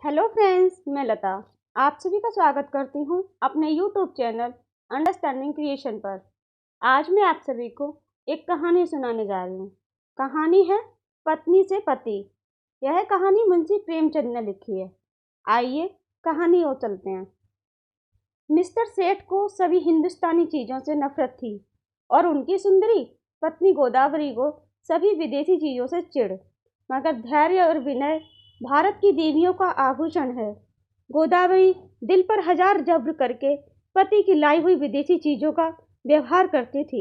Hello friends, मैं लता आप सभी का स्वागत करती हूँ अपने यूट्यूब चैनल अंडरस्टैंडिंग क्रिएशन पर। आज मैं आप सभी को एक कहानी सुनाने जा रही हूँ। कहानी है पत्नी से पति। यह कहानी मुंशी प्रेमचंद ने लिखी है। आइए कहानी और चलते हैं। मिस्टर सेठ को सभी हिंदुस्तानी चीज़ों से नफरत थी और उनकी सुंदरी पत्नी गोदावरी को सभी विदेशी चीज़ों से चिढ़। मगर धैर्य और विनय भारत की देवियों का आभूषण है। गोदावरी दिल पर हजार जब्र करके पति की लाई हुई विदेशी चीज़ों का व्यवहार करती थी।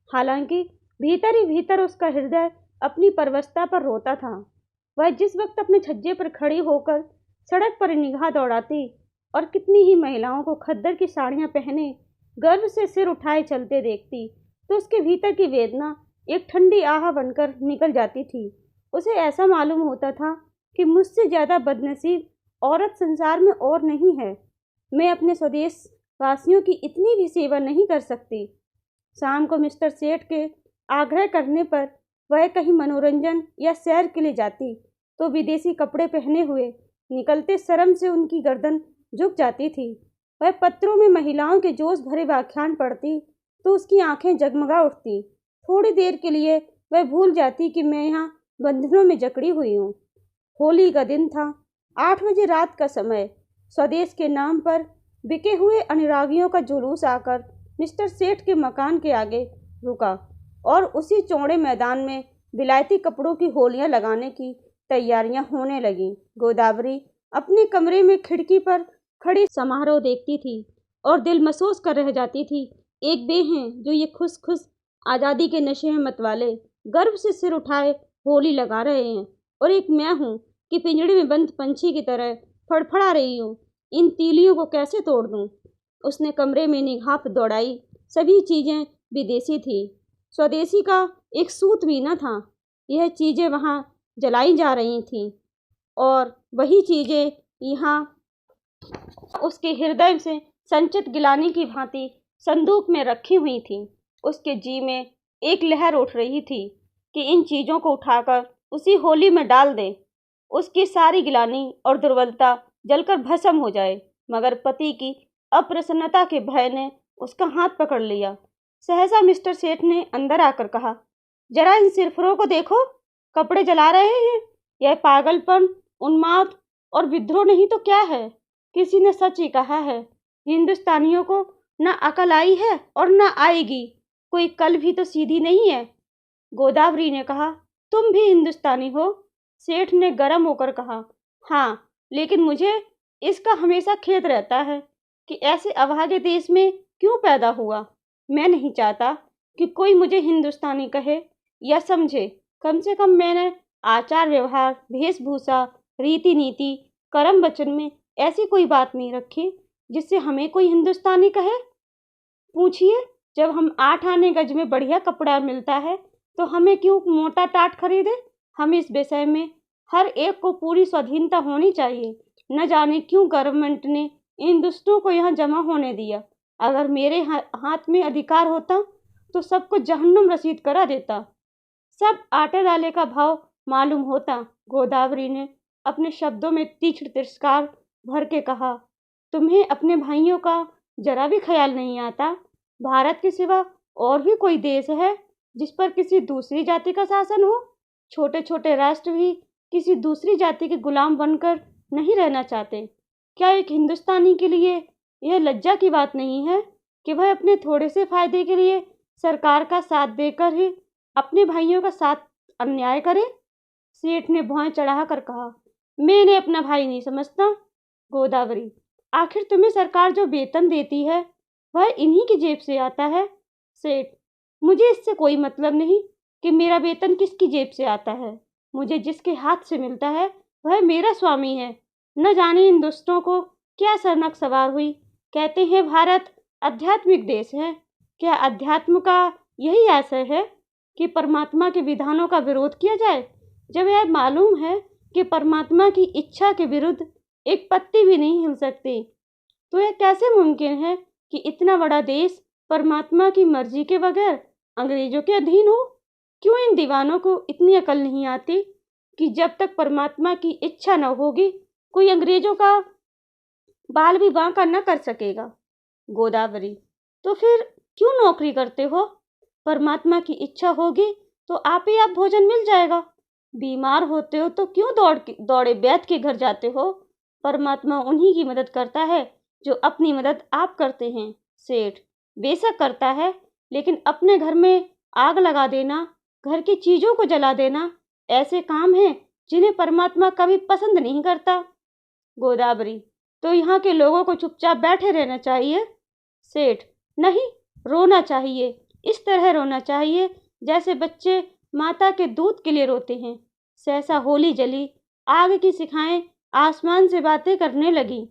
हालांकि भीतर ही भीतर उसका हृदय अपनी परवशता पर रोता था। वह जिस वक्त अपने छज्जे पर खड़ी होकर सड़क पर निगाह दौड़ाती और कितनी ही महिलाओं को खद्दर की साड़ियाँ पहने गर्व से सिर उठाए चलते देखती, तो उसके भीतर की वेदना एक ठंडी आह बनकर निकल जाती थी। उसे ऐसा मालूम होता था कि मुझसे ज़्यादा बदनसीब औरत संसार में और नहीं है। मैं अपने स्वदेश वासियों की इतनी भी सेवा नहीं कर सकती। शाम को मिस्टर सेठ के आग्रह करने पर वह कहीं मनोरंजन या सैर के लिए जाती, तो विदेशी कपड़े पहने हुए निकलते शर्म से उनकी गर्दन झुक जाती थी। वह पत्रों में महिलाओं के जोश भरे व्याख्यान पढ़ती, तो उसकी आंखें जगमगा उठती। थोड़ी देर के लिए वह भूल जाती कि मैं यहाँ बंधनों में जकड़ी हुई हूँ। होली का दिन था। 8 बजे रात का समय। स्वदेश के नाम पर बिके हुए अनुरागियों का जुलूस आकर मिस्टर सेठ के मकान के आगे रुका और उसी चौड़े मैदान में विलायती कपड़ों की होलियां लगाने की तैयारियां होने लगीं। गोदावरी अपने कमरे में खिड़की पर खड़ी समारोह देखती थी और दिल महसूस कर रह जाती थी। एक वे हैं जो ये खुश खुश आज़ादी के नशे में मतवाले गर्व से सिर उठाए होली लगा रहे हैं, और एक मैं हूँ कि पिंजड़े में बंद पंछी की तरह फड़फड़ा रही हूँ। इन तीलियों को कैसे तोड़ दूँ? उसने कमरे में निगाह दौड़ाई। सभी चीज़ें विदेशी थी। स्वदेशी का एक सूत भी न था। यह चीज़ें वहाँ जलाई जा रही थीं और वही चीज़ें यहाँ उसके हृदय से संचित गिलानी की भांति संदूक में रखी हुई थीं। उसके जी में एक लहर उठ रही थी कि इन चीज़ों को उठाकर उसी होली में डाल दे। उसकी सारी गिलानी और दुर्बलता जलकर भस्म हो जाए। मगर पति की अप्रसन्नता के भय ने उसका हाथ पकड़ लिया। सहसा मिस्टर सेठ ने अंदर आकर कहा, जरा इन सिरफरों को देखो, कपड़े जला रहे हैं। यह पागलपन, उन्माद और विद्रोह नहीं तो क्या है? किसी ने सच ही कहा है, हिंदुस्तानियों को न अकल आई है और न आएगी। कोई कल भी तो सीधी नहीं है। गोदावरी ने कहा, तुम भी हिंदुस्तानी हो? सेठ ने गर्म होकर कहा, हाँ, लेकिन मुझे इसका हमेशा खेद रहता है कि ऐसे अभागे देश में क्यों पैदा हुआ। मैं नहीं चाहता कि कोई मुझे हिंदुस्तानी कहे या समझे। कम से कम मैंने आचार व्यवहार, वेशभूषा, रीति नीति, कर्म वचन में ऐसी कोई बात नहीं रखी जिससे हमें कोई हिंदुस्तानी कहे। पूछिए, जब हम 8 आने गज में बढ़िया कपड़ा मिलता है तो हमें क्यों मोटा टाट खरीदे? हम इस विषय में हर एक को पूरी स्वाधीनता होनी चाहिए। न जाने क्यों गवर्नमेंट ने इन दुष्टों को यहाँ जमा होने दिया। अगर मेरे हाथ में अधिकार होता तो सबको जहन्नुम रसीद करा देता। सब आटे दाले का भाव मालूम होता। गोदावरी ने अपने शब्दों में तीक्ष्ण तिरस्कार भर के कहा, तुम्हें अपने भाइयों का जरा भी ख्याल नहीं आता? भारत के सिवा और भी कोई देश है जिस पर किसी दूसरी जाति का शासन हो? छोटे छोटे राष्ट्र भी किसी दूसरी जाति के गुलाम बनकर नहीं रहना चाहते। क्या एक हिंदुस्तानी के लिए यह लज्जा की बात नहीं है कि वह अपने थोड़े से फायदे के लिए सरकार का साथ देकर ही अपने भाइयों का साथ अन्याय करे? सेठ ने भौं चढ़ाकर कहा, मैंने अपना भाई नहीं समझता। गोदावरी, आखिर तुम्हें सरकार जो वेतन देती है वह इन्हीं की जेब से आता है। सेठ, मुझे इससे कोई मतलब नहीं कि मेरा वेतन किसकी जेब से आता है। मुझे जिसके हाथ से मिलता है वह मेरा स्वामी है। न जाने इन दुष्टों को क्या सरनक सवार हुई। कहते हैं भारत आध्यात्मिक देश है। क्या अध्यात्म का यही आशय है कि परमात्मा के विधानों का विरोध किया जाए? जब यह मालूम है कि परमात्मा की इच्छा के विरुद्ध एक पत्ती भी नहीं हिल सकती, तो यह कैसे मुमकिन है कि इतना बड़ा देश परमात्मा की मर्जी के बगैर अंग्रेजों के अधीन हो? क्यों इन दीवानों को इतनी अकल नहीं आती कि जब तक परमात्मा की इच्छा न होगी कोई अंग्रेजों का बाल भी बांका न कर सकेगा। गोदावरी, तो फिर क्यों नौकरी करते हो? परमात्मा की इच्छा होगी तो आप ही आप भोजन मिल जाएगा। बीमार होते हो तो क्यों दौड़े वैद्य के घर जाते हो? परमात्मा उन्हीं की मदद करता है जो अपनी मदद आप करते हैं। सेठ, बेशक करता है, लेकिन अपने घर में आग लगा देना, घर की चीजों को जला देना, ऐसे काम हैं जिन्हें परमात्मा कभी पसंद नहीं करता। गोदावरी, तो यहाँ के लोगों को चुपचाप बैठे रहना चाहिए। सेठ, नहीं, रोना चाहिए। इस तरह रोना चाहिए जैसे बच्चे माता के दूध के लिए रोते हैं। सहसा होली जली, आग की शिखाएं आसमान से बातें करने लगी,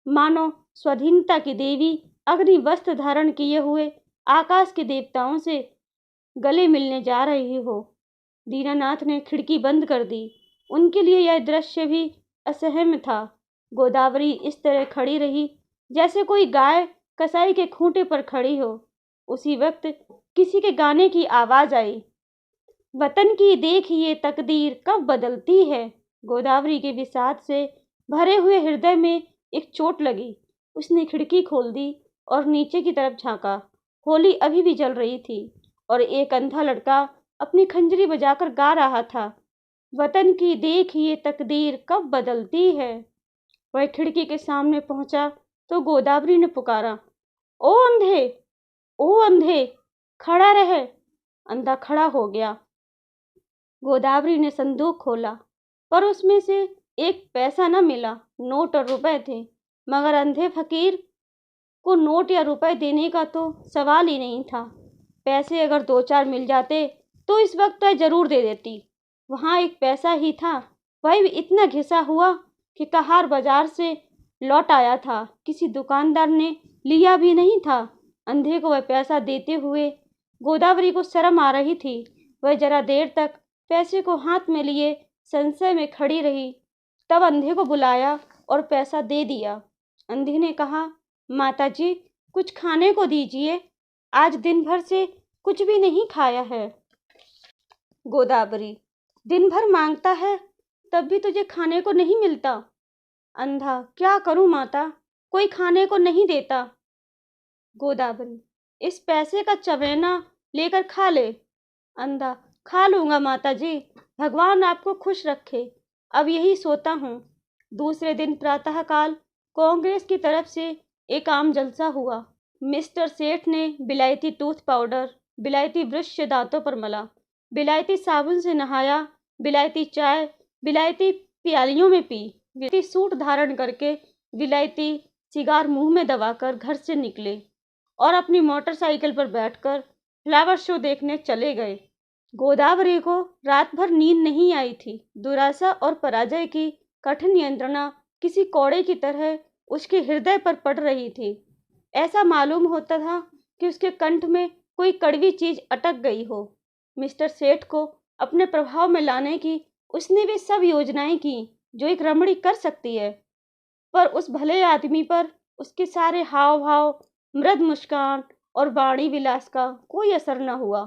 मानो स्वाधीनता की देवी अग्नि वस्त्र धारण किए हुए आकाश के देवताओं से गले मिलने जा रही हो। दीनानाथ ने खिड़की बंद कर दी। उनके लिए यह दृश्य भी असह्य था। गोदावरी इस तरह खड़ी रही जैसे कोई गाय कसाई के खूंटे पर खड़ी हो। उसी वक्त किसी के गाने की आवाज आई, वतन की देखिए तकदीर कब बदलती है। गोदावरी के विषाद से भरे हुए हृदय में एक चोट लगी। उसने खिड़की खोल दी और नीचे की तरफ झांका। होली अभी भी जल रही थी और एक अंधा लड़का अपनी खंजरी बजाकर गा रहा था, वतन की देखिए तकदीर कब बदलती है। वह खिड़की के सामने पहुंचा तो गोदावरी ने पुकारा, ओ अंधे, ओ अंधे, खड़ा रहे। अंधा खड़ा हो गया। गोदावरी ने संदूक खोला, पर उसमें से एक पैसा न मिला। नोट और रुपए थे, मगर अंधे फकीर को नोट या रुपए देने का तो सवाल ही नहीं था। पैसे अगर 2-4 मिल जाते तो इस वक्त वह जरूर दे देती। वहाँ एक पैसा ही था, वह भी इतना घिसा हुआ कि कहार बाजार से लौट आया था। किसी दुकानदार ने लिया भी नहीं था। अंधे को वह पैसा देते हुए गोदावरी को शर्म आ रही थी। वह जरा देर तक पैसे को हाथ में लिए संशय में खड़ी रही, तब अंधे को बुलाया और पैसा दे दिया। अंधे ने कहा, माता जी, कुछ खाने को दीजिए, आज दिन भर से कुछ भी नहीं खाया है। गोदावरी, दिन भर मांगता है तब भी तुझे खाने को नहीं मिलता। अंधा, क्या करूं माता, कोई खाने को नहीं देता। गोदावरी, इस पैसे का चवेना लेकर खा ले। अंधा, खा लूंगा माता जी, भगवान आपको खुश रखे, अब यही सोता हूँ। दूसरे दिन प्रातःकाल कांग्रेस की तरफ से एक आम जलसा हुआ। मिस्टर सेठ ने बिलायती टूथ पाउडर, बिलायती ब्रश से दांतों पर मला, बिलायती साबुन से नहाया, बिलायती चाय बिलायती प्यालियों में पी, बिलायती सूट धारण करके विलायती सिगार मुंह में दबाकर घर से निकले और अपनी मोटरसाइकिल पर बैठकर फ्लावर शो देखने चले गए। गोदावरी को रात भर नींद नहीं आई थी। दुराशा और पराजय की कठिन यंत्रणा किसी कौड़े की तरह उसके हृदय पर पड़ रही थी। ऐसा मालूम होता था कि उसके कंठ में कोई कड़वी चीज अटक गई हो। मिस्टर सेठ को अपने प्रभाव में लाने की उसने वे सब योजनाएं की जो एक रमणी कर सकती है, पर उस भले आदमी पर उसके सारे हाव भाव, मृद मुस्कान और वाणी विलास का कोई असर न हुआ।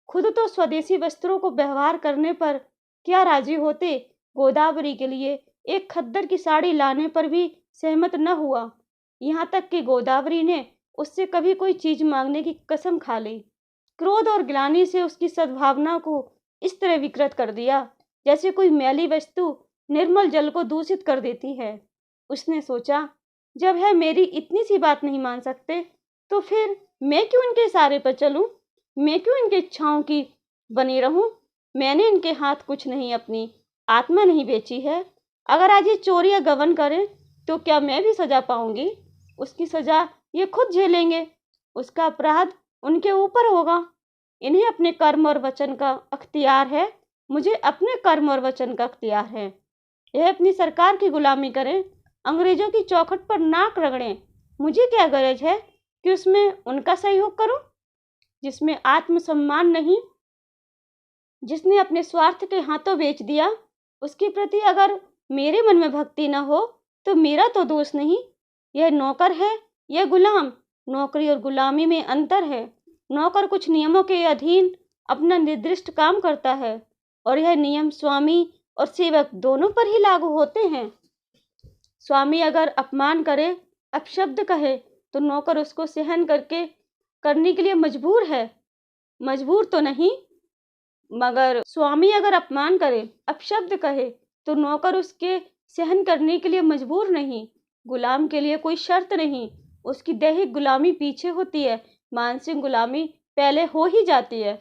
खुद तो स्वदेशी वस्त्रों को व्यवहार करने पर क्या राजी होते, गोदावरी के लिए एक खद्दर की साड़ी लाने पर भी सहमत न हुआ। यहाँ तक कि गोदावरी ने उससे कभी कोई चीज मांगने की कसम खा ली। क्रोध और ग्लानि से उसकी सद्भावना को इस तरह विकृत कर दिया जैसे कोई मैली वस्तु निर्मल जल को दूषित कर देती है। उसने सोचा, जब है मेरी इतनी सी बात नहीं मान सकते तो फिर मैं क्यों इनके इशारे पर चलूं, मैं क्यों इनके इच्छाओं की बनी रहूं। मैंने इनके हाथ कुछ नहीं, अपनी आत्मा नहीं बेची है। अगर आज ये चोरी या गबन करें तो क्या मैं भी सजा पाऊंगी? उसकी सजा ये खुद झेलेंगे, उसका अपराध उनके ऊपर होगा। इन्हें अपने कर्म और वचन का अख्तियार है, मुझे अपने कर्म और वचन का अख्तियार है। यह अपनी सरकार की गुलामी करें, अंग्रेजों की चौखट पर नाक रगड़ें, मुझे क्या गरज है कि उसमें उनका सहयोग करूं? जिसमें आत्मसम्मान नहीं, जिसने अपने स्वार्थ के हाथों बेच दिया, उसके प्रति अगर मेरे मन में भक्ति न हो तो मेरा तो दोष नहीं। यह नौकर है, यह गुलाम। नौकरी और गुलामी में अंतर है। नौकर कुछ नियमों के अधीन अपना निर्दिष्ट काम करता है और यह नियम स्वामी और सेवक दोनों पर ही लागू होते हैं। स्वामी अगर अपमान करे, अपशब्द कहे, तो नौकर उसको सहन करने के लिए मजबूर है। मजबूर तो नहीं, मगर स्वामी अगर अपमान करे, अपशब्द कहे, तो नौकर उसके सहन करने के लिए मजबूर नहीं। गुलाम के लिए कोई शर्त नहीं, उसकी दैहिक गुलामी पीछे होती है, मानसिक गुलामी पहले हो ही जाती है।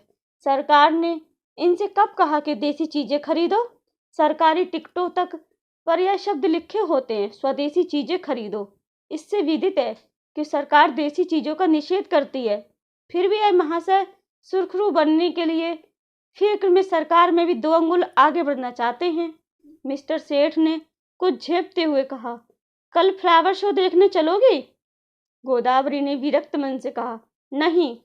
सरकार ने इनसे कब कहा कि देसी चीजें खरीदो? सरकारी टिकटों तक पर यह शब्द लिखे होते हैं, स्वदेशी चीजें खरीदो। इससे विदित है कि सरकार देसी चीजों का निषेध करती है। फिर भी यह महाशय सुरखरू बनने के लिए फिक्र में सरकार में भी 2 अंगुल आगे बढ़ना चाहते हैं। मिस्टर सेठ ने कुछ झेपते हुए कहा, कल फ्लावर शो देखने चलोगी? गोदावरी ने विरक्त मन से कहा, नहीं,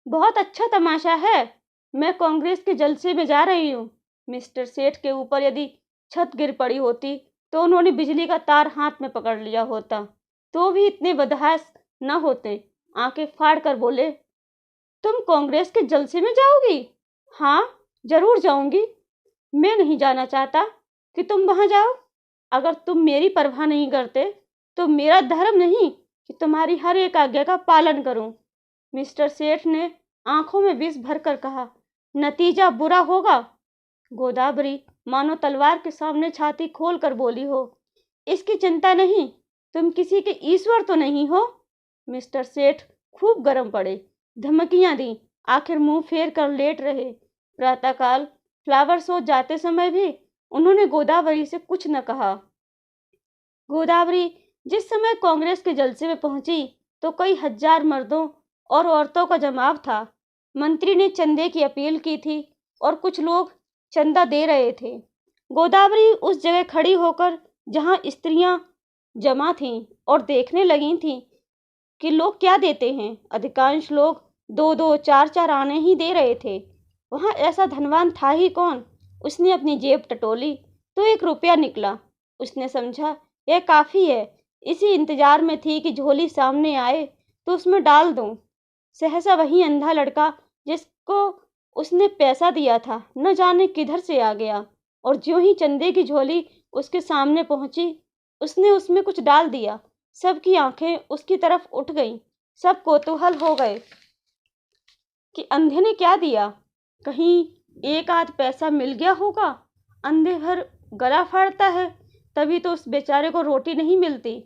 बहुत अच्छा तमाशा है, मैं कांग्रेस के जलसे में जा रही हूँ। मिस्टर सेठ के ऊपर यदि छत गिर पड़ी होती तो उन्होंने बिजली का तार हाथ में पकड़ लिया होता, तो भी इतने बदहवास न होते। आंखें फाड़ कर बोले, तुम कांग्रेस के जलसे में जाओगी? हाँ, जरूर जाऊंगी। मैं नहीं जाना चाहता कि तुम वहां जाओ। अगर तुम मेरी परवाह नहीं करते तो मेरा धर्म नहीं कि तुम्हारी हर एक आज्ञा का पालन करूं। मिस्टर सेठ ने आंखों में विष भरकर कहा, नतीजा बुरा होगा। गोदावरी मानो तलवार के सामने छाती खोल कर बोली हो, इसकी चिंता नहीं, तुम किसी के ईश्वर तो नहीं हो। मिस्टर सेठ खूब गर्म पड़े, धमकियां दी, आखिर मुंह फेर कर लेट रहे। प्रातःकाल फ्लावर शो जाते समय भी उन्होंने गोदावरी से कुछ न कहा। गोदावरी जिस समय कांग्रेस के जलसे में पहुंची तो कई हजार मर्दों और औरतों का जमाव था। मंत्री ने चंदे की अपील की थी और कुछ लोग चंदा दे रहे थे। गोदावरी उस जगह खड़ी होकर जहां स्त्रियां जमा थीं और देखने लगी थीं कि लोग क्या देते हैं। अधिकांश लोग 2-2, 4-4 आने ही दे रहे थे। वहां ऐसा धनवान था ही कौन? उसने अपनी जेब टटोली तो 1 रुपया निकला। उसने समझा यह काफी है। इसी इंतजार में थी कि झोली सामने आए तो उसमें डाल दूं। सहसा वही अंधा लड़का जिसको उसने पैसा दिया था न जाने किधर से आ गया और ज्यों ही चंदे की झोली उसके सामने पहुंची उसने उसमें कुछ डाल दिया। सबकी आंखें उसकी तरफ उठ गईं। सब कौतूहल हो गए कि अंधे ने क्या दिया। कहीं 1 आध पैसा मिल गया होगा। अंधे भर गला फाड़ता है, तभी तो उस बेचारे को रोटी नहीं मिलती।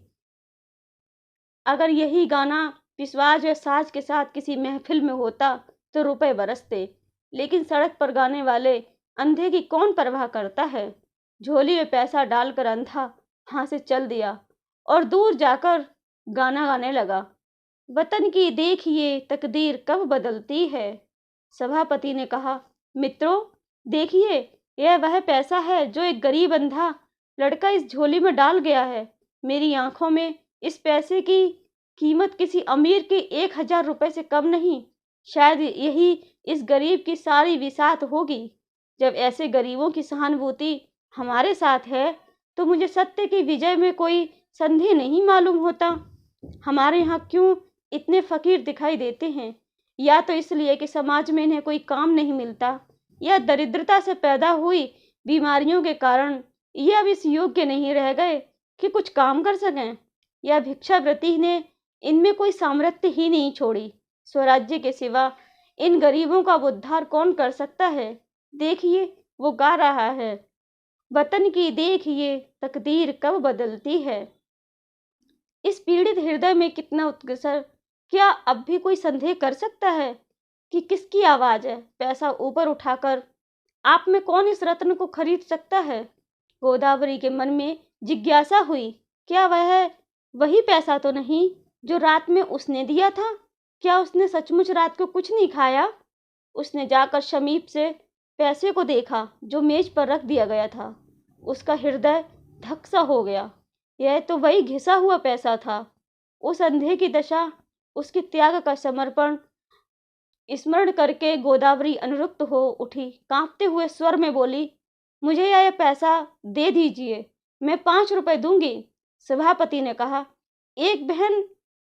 अगर यही गाना पिशवाज या साज के साथ किसी महफिल में होता तो रुपए बरसते, लेकिन सड़क पर गाने वाले अंधे की कौन परवाह करता है। झोली में पैसा डालकर अंधा वहां से चल दिया और दूर जाकर गाना गाने लगा, वतन की देखिए तकदीर कब बदलती है। सभापति ने कहा, मित्रों देखिए, यह वह पैसा है जो एक गरीब अंधा लड़का इस झोली में डाल गया है। मेरी आंखों में इस पैसे की कीमत किसी अमीर के 1000 रुपए से कम नहीं। शायद यही इस गरीब की सारी विसात होगी। जब ऐसे गरीबों की सहानुभूति हमारे साथ है तो मुझे सत्य की विजय में कोई संदेह नहीं मालूम होता। हमारे यहाँ क्यों इतने फकीर दिखाई देते हैं? या तो इसलिए कि समाज में इन्हें कोई काम नहीं मिलता, या दरिद्रता से पैदा हुई बीमारियों के कारण ये अब इस योग्य नहीं रह गए कि कुछ काम कर सकें, या भिक्षावृत्ति ने इनमें कोई सामर्थ्य ही नहीं छोड़ी। स्वराज्य के सिवा इन गरीबों का उद्धार कौन कर सकता है? देखिए, वो गा रहा है, वतन की देखिए तकदीर कब बदलती है। इस पीड़ित हृदय में कितना उत्कर्ष! क्या अब भी कोई संदेह कर सकता है कि किसकी आवाज है? पैसा ऊपर उठाकर आप में कौन इस रत्न को खरीद सकता है? गोदावरी के मन में जिज्ञासा हुई, क्या वह वही पैसा तो नहीं जो रात में उसने दिया था? क्या उसने सचमुच रात को कुछ नहीं खाया? उसने जाकर समीप से पैसे को देखा जो मेज पर रख दिया गया था। उसका हृदय धक सा हो गया। यह तो वही घिसा हुआ पैसा था। उस अंधे की दशा, उसके त्याग का समर्पण स्मरण करके गोदावरी अनुरक्त हो उठी। कांपते हुए स्वर में बोली, मुझे यह पैसा दे दीजिए, मैं 5 रुपए दूंगी। सभापति ने कहा, एक बहन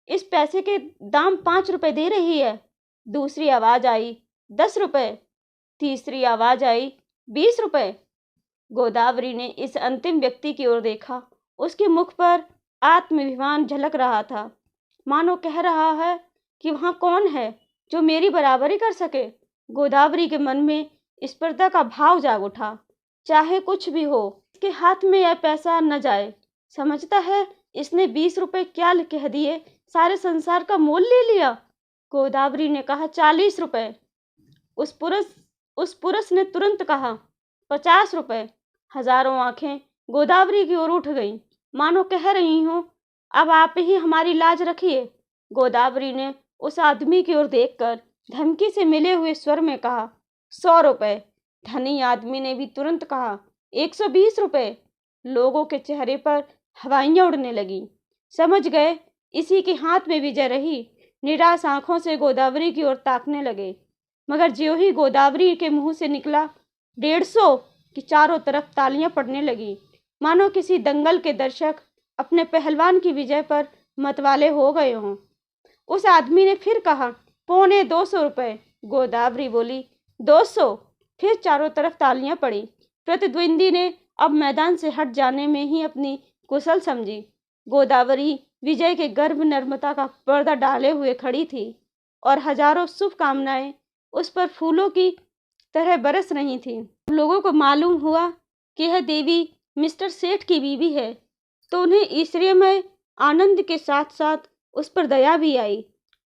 इस पैसे के दाम 5 रुपए दे रही है। दूसरी आवाज आई, 10 रुपए। तीसरी आवाज आई, 20 रुपए। गोदावरी ने इस अंतिम व्यक्ति की ओर देखा उसके मुख पर आत्माभिमान झलक रहा था, मानो कह रहा है कि वहाँ कौन है जो मेरी बराबरी कर सके। गोदावरी के मन में स्पर्धा का भाव जाग उठा। चाहे कुछ भी हो, इसके हाथ में यह पैसा न जाए। समझता है इसने 20 रुपए क्या कह दिए, सारे संसार का मोल ले लिया। गोदावरी ने कहा 40 रुपए। उस पुरुष ने तुरंत कहा 50 रुपए। हजारों आंखें गोदावरी की ओर उठ गईं, मानो कह रही हो अब आप ही हमारी लाज रखिए। गोदावरी ने उस आदमी की ओर देखकर धमकी से मिले हुए स्वर में कहा 100 रुपए। धनी आदमी ने भी तुरंत कहा 120 रुपए। लोगों के चेहरे पर हवाइयां उड़ने लगी। समझ गए इसी के हाथ में विजय रही। निराश आंखों से गोदावरी की ओर ताकने लगे, मगर ज्यों ही गोदावरी के मुंह से निकला 150 की चारों तरफ तालियां पड़ने लगी, मानो किसी दंगल के दर्शक अपने पहलवान की विजय पर मतवाले हो गए हों। उस आदमी ने फिर कहा 250 रुपए। गोदावरी बोली 200। फिर चारों तरफ तालियां पड़ी। प्रतिद्वंदी ने अब मैदान से हट जाने में ही अपनी कुशल समझी। गोदावरी विजय के गर्भ नर्मता का पर्दा डाले हुए खड़ी थी और हजारों शुभकामनाएं उस पर फूलों की तरह बरस रही थी। लोगों को मालूम हुआ कि यह देवी मिस्टर सेठ की बीवी है, तो उन्हें ईश्वरीयमय आनंद के साथ साथ उस पर दया भी आई।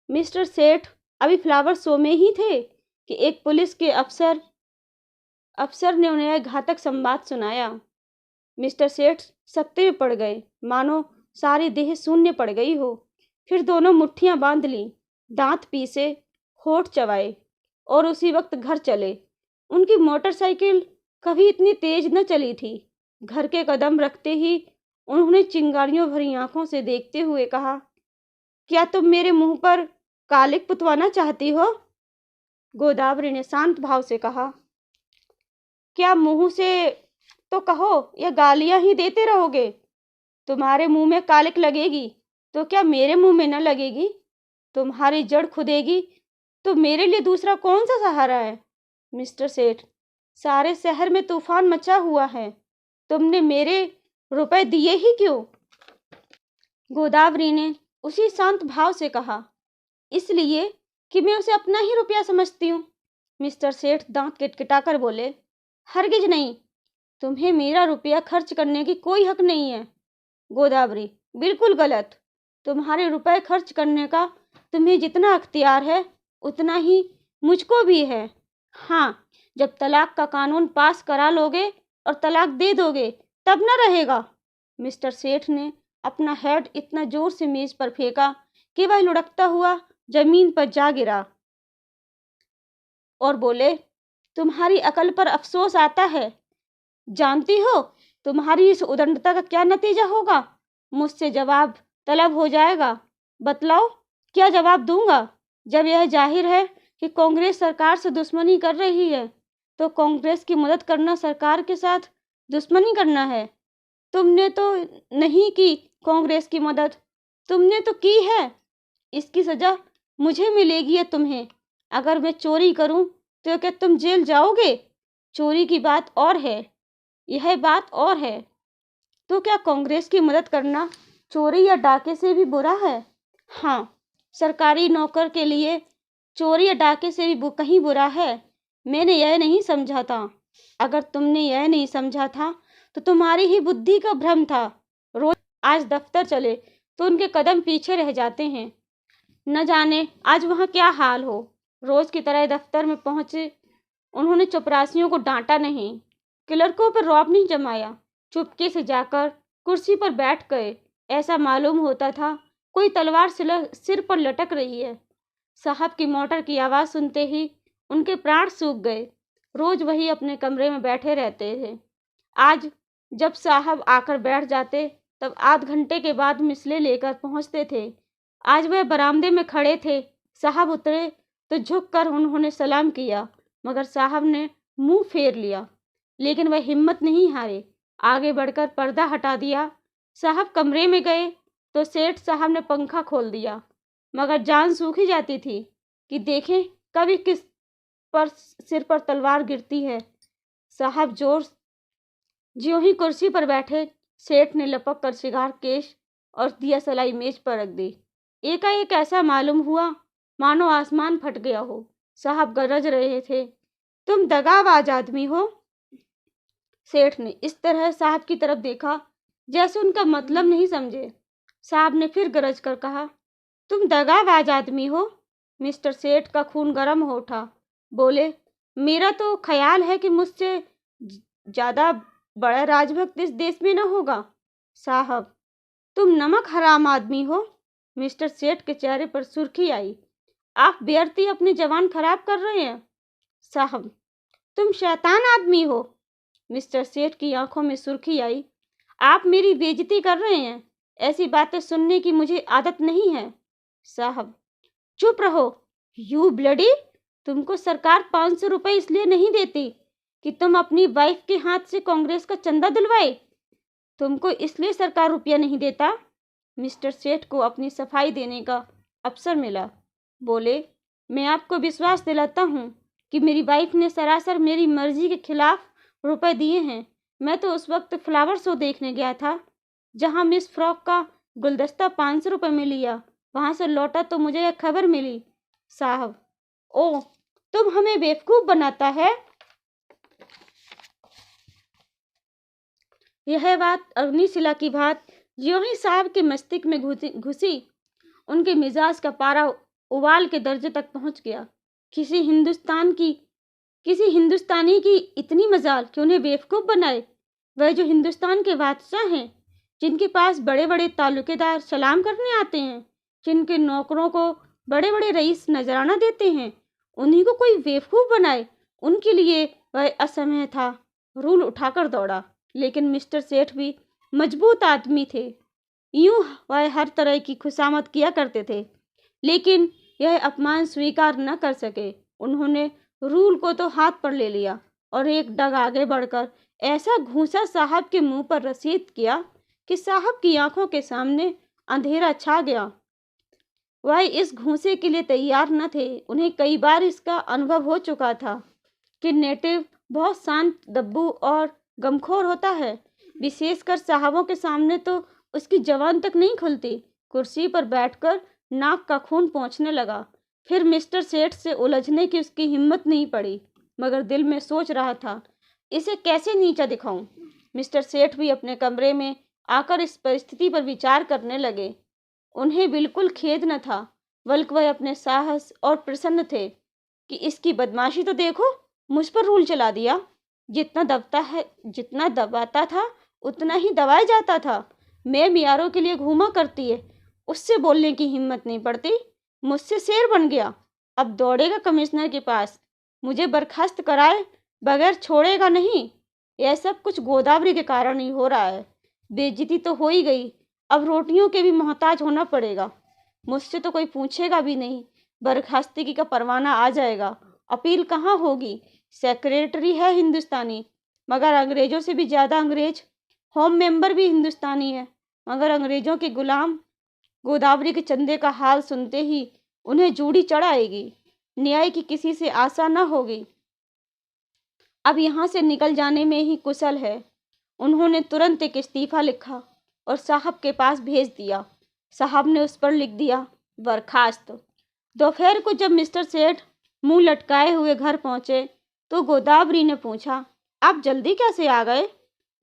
मिस्टर सेठ अभी फ्लावर शो में ही थे कि एक पुलिस के अफसर ने उन्हें घातक संवाद सुनाया। मिस्टर सेठ सकते में पड़ गए, मानो सारी देह शून्य पड़ गई हो। फिर दोनों मुट्ठियां बांध ली, दांत पीसे, होठ चबाए और उसी वक्त घर चले। उनकी मोटरसाइकिल कभी इतनी तेज न चली थी। घर के कदम रखते ही उन्होंने चिंगारियों भरी आंखों से देखते हुए कहा, क्या तुम मेरे मुंह पर कालिक पुतवाना चाहती हो? गोदावरी ने शांत भाव से कहा, क्या मुंह से तो कहो या गालियां ही देते रहोगे? तुम्हारे मुंह में कालिक लगेगी तो क्या मेरे मुंह में न लगेगी? तुम्हारी जड़ खुदेगी तो मेरे लिए दूसरा कौन सा सहारा है? मिस्टर सेठ, सारे शहर में तूफान मचा हुआ है, तुमने मेरे रुपए दिए ही क्यों? गोदावरी ने उसी शांत भाव से कहा, इसलिए कि मैं उसे अपना ही रुपया समझती हूँ। मिस्टर सेठ दांत किटकिटाकर बोले, हरगिज नहीं, तुम्हें मेरा रुपया खर्च करने की कोई हक नहीं है। गोदावरी, बिल्कुल गलत। तुम्हारे रुपए खर्च करने का तुम्हें जितना अख्तियार है उतना ही मुझको भी है। हाँ, जब तलाक का कानून पास करा लोगे और तलाक दे दोगे तब न रहेगा। मिस्टर सेठ ने अपना हेड इतना जोर से मेज पर फेंका कि वह लुढ़कता हुआ जमीन पर जा गिरा और बोले, तुम्हारी अकल पर अफसोस आता है। जानती हो तुम्हारी इस उदंडता का क्या नतीजा होगा? मुझसे जवाब तलब हो जाएगा। बतलाओ क्या जवाब दूंगा? जब यह जाहिर है कि कांग्रेस सरकार से दुश्मनी कर रही है, तो कांग्रेस की मदद करना सरकार के साथ दुश्मनी करना है। तुमने तो नहीं की कांग्रेस की मदद, तुमने तो की है। इसकी सजा मुझे मिलेगी या तुम्हें? अगर मैं चोरी करूं तो क्या तुम जेल जाओगे? चोरी की बात और है, यह बात और है। तो क्या कांग्रेस की मदद करना चोरी या डाके से भी बुरा है? हाँ, सरकारी नौकर के लिए चोरी या डाके से भी कहीं बुरा है। मैंने यह नहीं समझा था। अगर तुमने यह नहीं समझा था तो तुम्हारी ही बुद्धि का भ्रम था। रोज आज दफ्तर चले तो उनके कदम पीछे रह जाते हैं। न जाने आज वहाँ क्या हाल हो। रोज की तरह दफ्तर में पहुंचे उन्होंने चपरासियों को डांटा नहीं, क्लर्कों पर रौब नहीं जमाया। चुपके से जाकर कुर्सी पर बैठ गए। ऐसा मालूम होता था कोई तलवार सिर पर लटक रही है। साहब की मोटर की आवाज़ सुनते ही उनके प्राण सूख गए। रोज वही अपने कमरे में बैठे रहते थे। आज जब साहब आकर बैठ जाते तब आध घंटे के बाद मिसले लेकर पहुंचते थे। आज वह बरामदे में खड़े थे। साहब उतरे तो झुककर उन्होंने सलाम किया, मगर साहब ने मुंह फेर लिया। लेकिन वह हिम्मत नहीं हारे, आगे बढ़कर पर्दा हटा दिया। साहब कमरे में गए तो सेठ साहब ने पंखा खोल दिया, मगर जान सूखी जाती थी कि देखें कभी किस पर सिर पर तलवार गिरती है। साहब ज्यों ही कुर्सी पर बैठे सेठ ने लपक कर सिगार केश और दिया सलाई मेज पर रख दी। एकाएक ऐसा मालूम हुआ मानो आसमान फट गया हो। साहब गरज रहे थे, तुम दगाबाज आदमी हो। सेठ ने इस तरह साहब की तरफ देखा जैसे उनका मतलब नहीं समझे। साहब ने फिर गरज कर कहा, तुम दगाबाज आदमी हो। मिस्टर सेठ का खून गर्म हो उठा। बोले, मेरा तो ख्याल है कि मुझसे ज्यादा बड़ा राजभक्त इस देश में न होगा। साहब, तुम नमक हराम आदमी हो। मिस्टर सेठ के चेहरे पर सुर्खी आई। आप बेअर्ती अपनी जवान खराब कर रहे हैं। साहब, तुम शैतान आदमी हो। मिस्टर सेठ की आंखों में सुर्खी आई। आप मेरी बेइज्जती कर रहे हैं। ऐसी बातें सुनने की मुझे आदत नहीं है। साहब, चुप रहो। यू ब्लडी, तुमको सरकार 500 रुपए इसलिए नहीं देती कि तुम अपनी वाइफ के हाथ से कांग्रेस का चंदा दिलवाए। तुमको इसलिए सरकार रुपया नहीं देता। मिस्टर सेठ को अपनी सफाई देने का अवसर मिला। बोले, मैं आपको विश्वास दिलाता हूँ कि मेरी वाइफ ने सरासर मेरी मर्जी के खिलाफ रुपए दिए हैं। मैं तो उस वक्त फ्लावर शो देखने गया था जहाँ मिस फ्रॉक का गुलदस्ता 500 रुपए में लिया। वहां से लौटा तो मुझे यह खबर मिली। साहब, ओ, तुम हमें बेवकूफ बनाता है। यह बात अग्निशिला की बात ज्यों ही साहब के मस्तिष्क में घुसी, उनके मिजाज का पारा उबाल के दर्जे तक पहुंच गया। किसी हिंदुस्तानी की इतनी मजाल कि उन्हें बेवकूफ बनाए। वह जो हिंदुस्तान के बादशाह हैं, जिनके पास बड़े बड़े तालुकेदार सलाम करने आते हैं, जिनके नौकरों को बड़े बड़े रईस नजराना देते हैं, उन्हीं को कोई बेवकूफ बनाए। उनके लिए वह असमय था। रूल उठाकर दौड़ा। लेकिन मिस्टर सेठ भी मजबूत आदमी थे। यूं वह हर तरह की खुशामद किया करते थे, लेकिन यह अपमान स्वीकार न कर सके। उन्होंने रूल को तो हाथ पर ले लिया और एक डग आगे बढ़कर ऐसा घूंसा साहब के मुंह पर रसीद किया कि साहब की आंखों के सामने अंधेरा छा गया। वह इस घूंसे के लिए तैयार न थे। उन्हें कई बार इसका अनुभव हो चुका था कि नेटिव बहुत शांत, दब्बू और गमखोर होता है। विशेषकर साहबों के सामने तो उसकी जबान तक नहीं खुलती। कुर्सी पर बैठकर नाक का खून पहुंचने लगा। फिर मिस्टर सेठ से उलझने की उसकी हिम्मत नहीं पड़ी, मगर दिल में सोच रहा था, इसे कैसे नीचा दिखाऊं। मिस्टर सेठ भी अपने कमरे में आकर इस परिस्थिति पर विचार करने लगे। उन्हें बिल्कुल खेद न था, बल्कि वह अपने साहस और प्रसन्न थे कि इसकी बदमाशी तो देखो, मुझ पर रूल चला दिया। जितना दबाता था उतना ही दबाया जाता था। मैं मियारों के लिए घूमा करती है, उससे बोलने की हिम्मत नहीं पड़ती। मुझसे शेर बन गया, अब दौड़ेगा कमिश्नर के पास, मुझे बर्खास्त कराए बगैर छोड़ेगा नहीं। यह सब कुछ गोदावरी के कारण ही हो रहा है। बेइज्जती तो हो ही गई, अब रोटियों के भी मोहताज होना पड़ेगा। मुझसे तो कोई पूछेगा भी नहीं, बर्खास्तगी का परवाना आ जाएगा। अपील कहाँ होगी? सेक्रेटरी है हिंदुस्तानी, मगर अंग्रेजों से भी ज़्यादा अंग्रेज। होम मेंबर भी हिंदुस्तानी है, मगर अंग्रेजों के गुलाम। गोदावरी के चंदे का हाल सुनते ही उन्हें जूड़ी चढ़ आएगी। न्याय की किसी से आशा न होगी। अब यहाँ से निकल जाने में ही कुशल है। उन्होंने तुरंत एक इस्तीफा लिखा और साहब के पास भेज दिया। साहब ने उस पर लिख दिया, बर्खास्त। दोपहर को जब मिस्टर सेठ मुंह लटकाए हुए घर पहुंचे तो गोदावरी ने पूछा, आप जल्दी कैसे आ गए?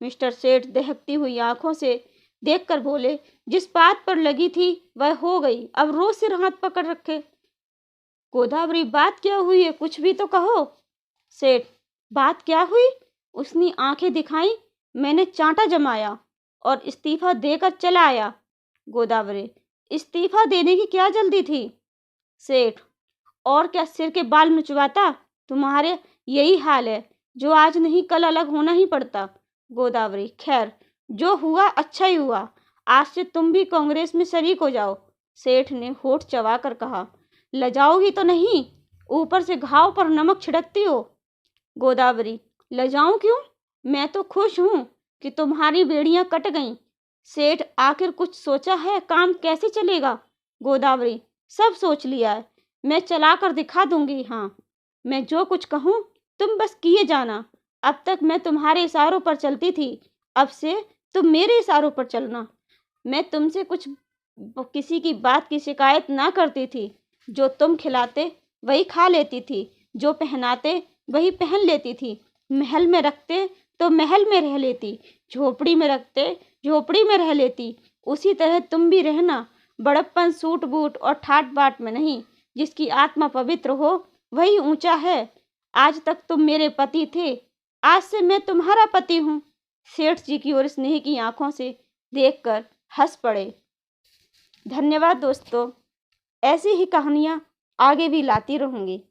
मिस्टर सेठ दहकती हुई आंखों से देखकर बोले, जिस बात पर लगी थी वह हो गई, अब रोज सिर हाथ पकड़ रखे। गोदावरी, बात क्या हुई है, कुछ भी तो कहो। सेठ, बात क्या हुई? उसने आंखें दिखाई, मैंने चांटा जमाया और इस्तीफा देकर चला आया। गोदावरी, इस्तीफा देने की क्या जल्दी थी? सेठ, और क्या सिर के बाल नुचवाता? तुम्हारे यही हाल है, जो आज नहीं कल अलग होना ही पड़ता। गोदावरी, खैर जो हुआ अच्छा ही हुआ, आज से तुम भी कांग्रेस में शरीक हो जाओ। सेठ ने होठ चबाकर कहा, लजाओगी तो नहीं, ऊपर से घाव पर नमक छिड़कती हो। गोदावरी, लजाऊं क्यों, मैं तो खुश हूं कि तुम्हारी बेड़ियां कट गईं। सेठ, आखिर कुछ सोचा है, काम कैसे चलेगा? गोदावरी, सब सोच लिया है, मैं चला कर दिखा दूंगी। हाँ, मैं जो कुछ कहूँ तुम बस किए जाना। अब तक मैं तुम्हारे इशारों पर चलती थी, अब से तुम मेरे इशारों पर चलना। मैं तुमसे कुछ किसी की बात की शिकायत ना करती थी। जो तुम खिलाते वही खा लेती थी, जो पहनाते वही पहन लेती थी। महल में रखते तो महल में रह लेती, झोपड़ी में रखते झोपड़ी में रह लेती। उसी तरह तुम भी रहना, बड़प्पन सूट बूट और ठाट बाट में नहीं। जिसकी आत्मा पवित्र हो वही ऊंचा है। आज तक तुम मेरे पति थे, आज से मैं तुम्हारा पति हूँ। सेठ जी की ओर स्नेह की आंखों से देखकर हंस पड़े। धन्यवाद दोस्तों, ऐसी ही कहानियाँ आगे भी लाती रहूँगी।